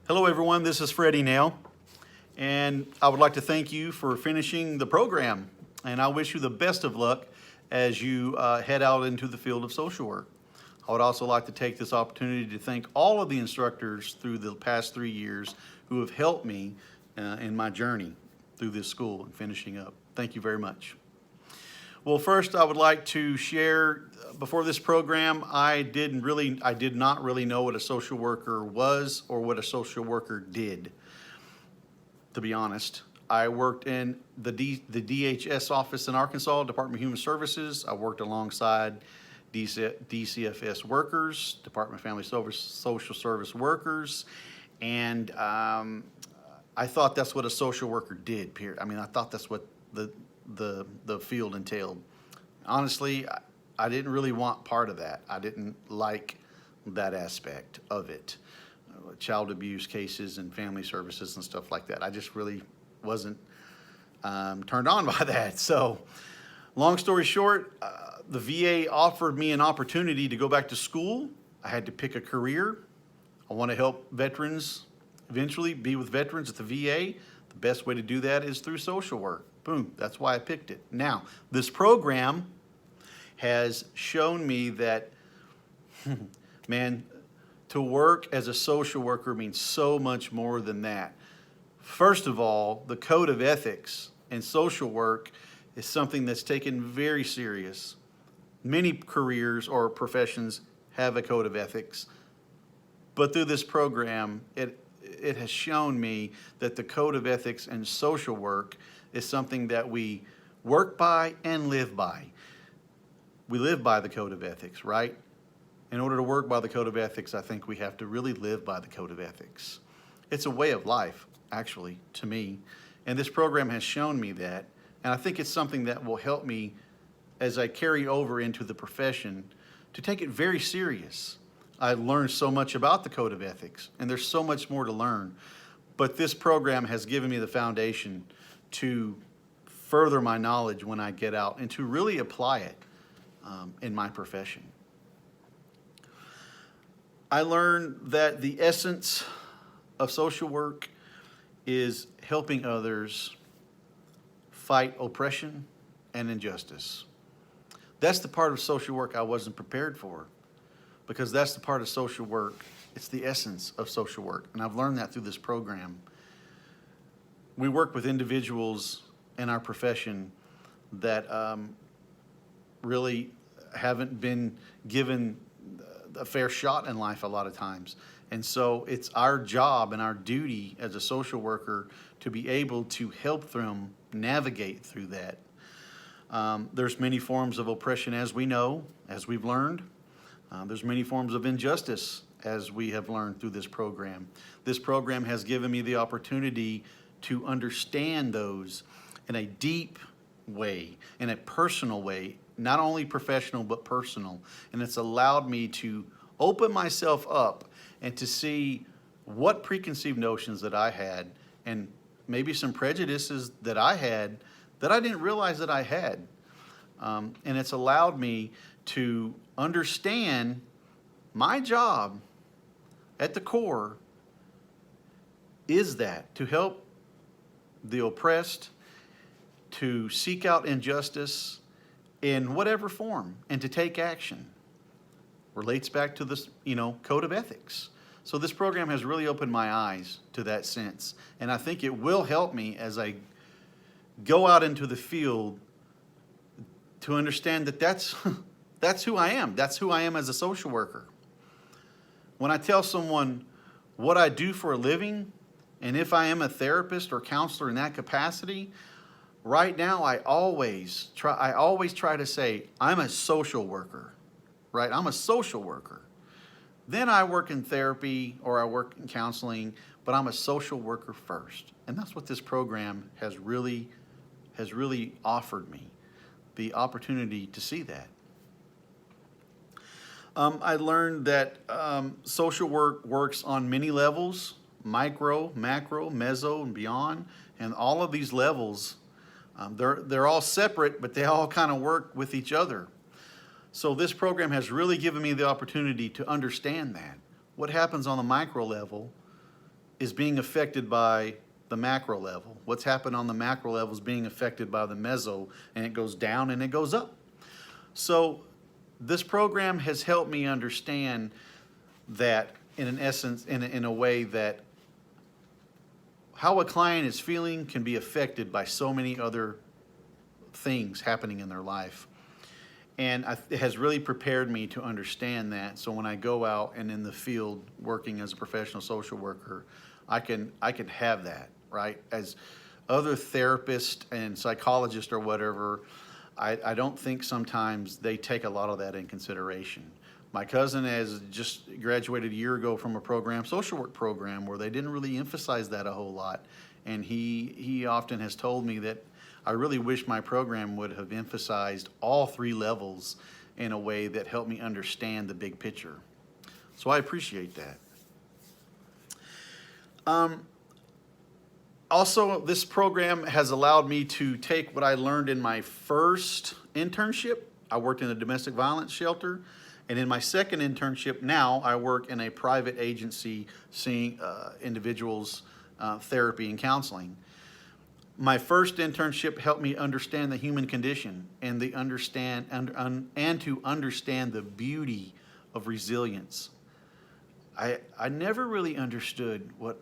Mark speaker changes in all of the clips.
Speaker 1: Hello everyone, this is Freddie Nail, and I would like to thank you for finishing the program, and I wish you the best of luck as you head out into the field of social work. I would also like to take this opportunity to thank all of the instructors through the past 3 years who have helped me in my journey through this school and finishing up. Thank you very much. Well, first I would like to share, before this program, I did not really know what a social worker was or what a social worker did, to be honest. I worked in the DHS office in Arkansas, Department of Human Services. I worked alongside DCFS workers, Department of Family Social Service workers, and I thought that's what a social worker did, period. I mean, I thought that's what the field entailed. Honestly, I didn't really want part of that. I didn't like that aspect of it. Child abuse cases and family services and stuff like that. I just really wasn't turned on by that. So, long story short, the VA offered me an opportunity to go back to school. I had to pick a career. I want to help veterans eventually be with veterans at the VA. The best way to do that is through social work. Boom, that's why I picked it. Now, this program has shown me that, man, to work as a social worker means so much more than that. First of all, the code of ethics in social work is something that's taken very serious. Many careers or professions have a code of ethics, but through this program, it has shown me that the code of ethics in social work is something that we work by and live by. We live by the code of ethics, right? In order to work by the code of ethics, I think we have to really live by the code of ethics. It's a way of life, actually, to me. And this program has shown me that. And I think it's something that will help me as I carry over into the profession to take it very serious. I learned so much about the code of ethics, and there's so much more to learn. But this program has given me the foundation to further my knowledge when I get out and to really apply it in my profession. I learned that the essence of social work is helping others fight oppression and injustice. That's the part of social work I wasn't prepared for, because that's the part of social work, it's the essence of social work, and I've learned that through this program. We work with individuals in our profession that really haven't been given a fair shot in life a lot of times. And so it's our job and our duty as a social worker to be able to help them navigate through that. There's many forms of oppression, as we know, as we've learned. There's many forms of injustice, as we have learned through this program. This program has given me the opportunity to understand those in a deep way, in a personal way, not only professional but personal. And it's allowed me to open myself up and to see what preconceived notions that I had and maybe some prejudices that I had that I didn't realize that I had. And it's allowed me to understand my job at the core is that to help the oppressed, to seek out injustice in whatever form, and to take action. Relates back to this, code of ethics. So this program has really opened my eyes to that sense, and I think it will help me as I go out into the field to understand that that's who I am. That's who I am as a social worker. When I tell someone what I do for a living, and if I am a therapist or counselor in that capacity, right now I always try to say, I'm a social worker, right? I'm a social worker. Then I work in therapy or I work in counseling, but I'm a social worker first. And that's what this program has really offered me, the opportunity to see that. I learned that social work works on many levels, micro, macro, meso, and beyond. And all of these levels, they're all separate, but they all kind of work with each other. So this program has really given me the opportunity to understand that. What happens on the micro level is being affected by the macro level. What's happened on the macro level is being affected by the meso, and it goes down and it goes up. So this program has helped me understand that in an essence, in a way that how a client is feeling can be affected by so many other things happening in their life. And it has really prepared me to understand that. So when I go out and in the field working as a professional social worker, I can have that, right? As other therapists and psychologists or whatever, I don't think sometimes they take a lot of that in consideration. My cousin has just graduated a year ago from a program, social work program, where they didn't really emphasize that a whole lot. And he often has told me that I really wish my program would have emphasized all three levels in a way that helped me understand the big picture. So I appreciate that. Also, this program has allowed me to take what I learned in my first internship. I worked in a domestic violence shelter. And in my second internship, now I work in a private agency seeing individuals therapy and counseling. My first internship helped me understand the human condition and to understand the beauty of resilience. I never really understood what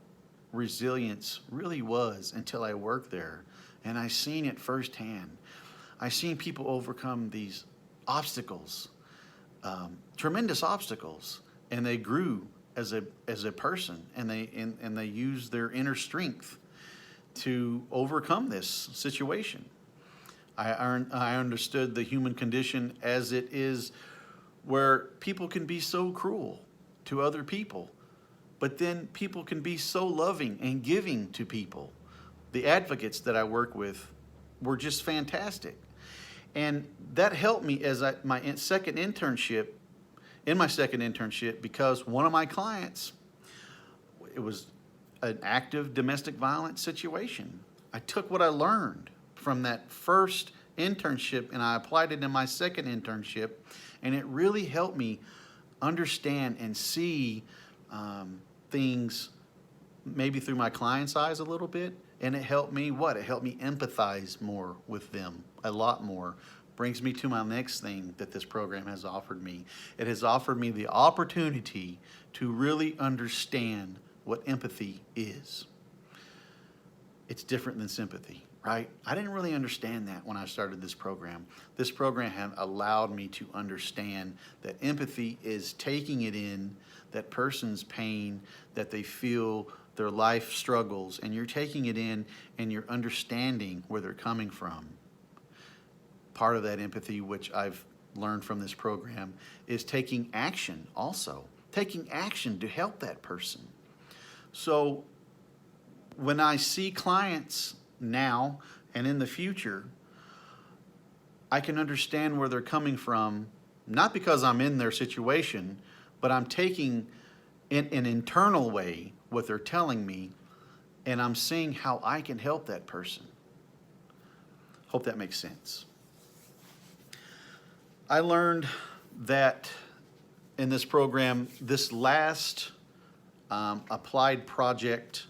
Speaker 1: resilience really was until I worked there, and I seen it firsthand. I seen people overcome these obstacles, tremendous obstacles, and they grew as a person, and they used their inner strength to overcome this situation. I understood the human condition as it is, where people can be so cruel to other people, but then people can be so loving and giving to people. The advocates that I work with were just fantastic. And that helped me as in my second internship, because one of my clients, it was an active domestic violence situation. I took what I learned from that first internship and I applied it in my second internship, and it really helped me understand and see things maybe through my client's eyes a little bit. And it helped me what? It helped me empathize more with them, a lot more. Brings me to my next thing that this program has offered me. It has offered me the opportunity to really understand what empathy is. It's different than sympathy, right? I didn't really understand that when I started this program. This program has allowed me to understand that empathy is taking it in, that person's pain, that they feel their life struggles, and you're taking it in and you're understanding where they're coming from. Part of that empathy, which I've learned from this program, is taking action also. Taking action to help that person. So when I see clients now and in the future, I can understand where they're coming from, not because I'm in their situation, but I'm taking in an internal way what they're telling me, and I'm seeing how I can help that person. Hope that makes sense. I learned that in this program, this last applied project,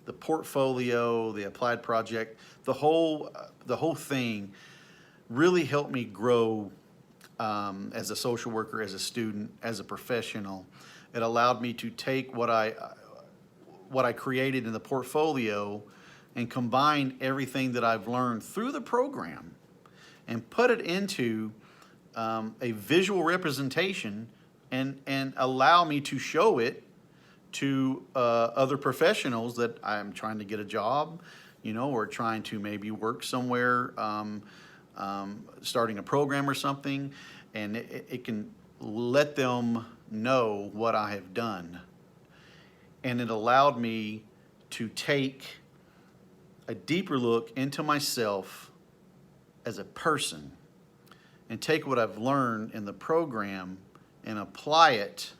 Speaker 1: the portfolio, the applied project, the whole thing really helped me grow as a social worker, as a student, as a professional. It allowed me to take what I created in the portfolio and combine everything that I've learned through the program and put it into a visual representation and allow me to show it to other professionals that I'm trying to get a job, or trying to maybe work somewhere, starting a program or something, and it can let them know what I have done. And it allowed me to take a deeper look into myself as a person and take what I've learned in the program and apply it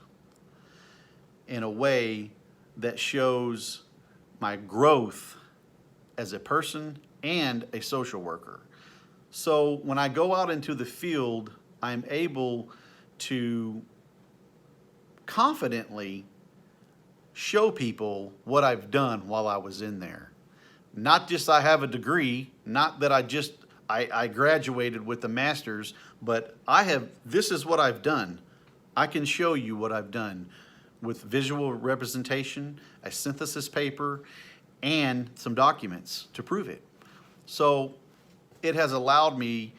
Speaker 1: in a way that shows my growth as a person and a social worker. So when I go out into the field, I'm able to confidently show people what I've done while I was in there. Not just I have a degree, not that I graduated with a master's, but this is what I've done. I can show you what I've done with visual representation, a synthesis paper, and some documents to prove it. So it has allowed me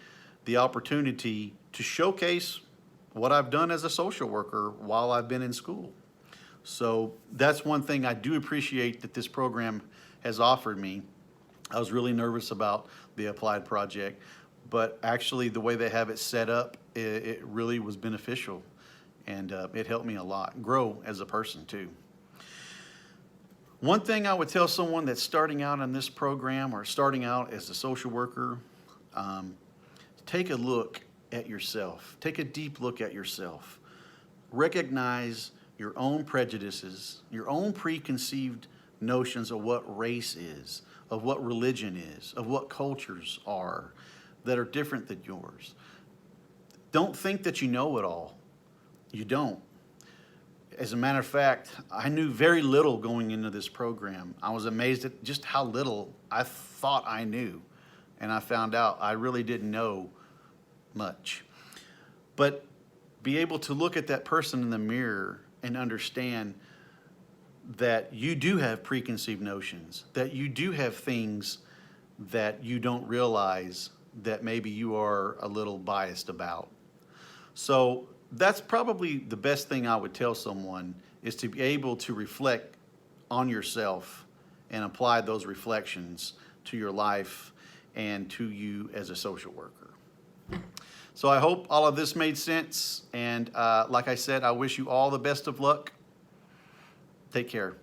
Speaker 1: the opportunity to showcase what I've done as a social worker while I've been in school. So that's one thing I do appreciate that this program has offered me. I was really nervous about the Applied project, but actually the way they have it set up, it really was beneficial, and it helped me a lot grow as a person too. One thing I would tell someone that's starting out in this program or starting out as a social worker, take a look at yourself. Take a deep look at yourself. Recognize your own prejudices, your own preconceived notions of what race is, of what religion is, of what cultures are that are different than yours. Don't think that you know it all. You don't. As a matter of fact, I knew very little going into this program. I was amazed at just how little I thought I knew. And I found out I really didn't know much. But be able to look at that person in the mirror and understand that you do have preconceived notions, that you do have things that you don't realize that maybe you are a little biased about. So that's probably the best thing I would tell someone, is to be able to reflect on yourself and apply those reflections to your life and to you as a social worker. So I hope all of this made sense. And like I said, I wish you all the best of luck. Take care.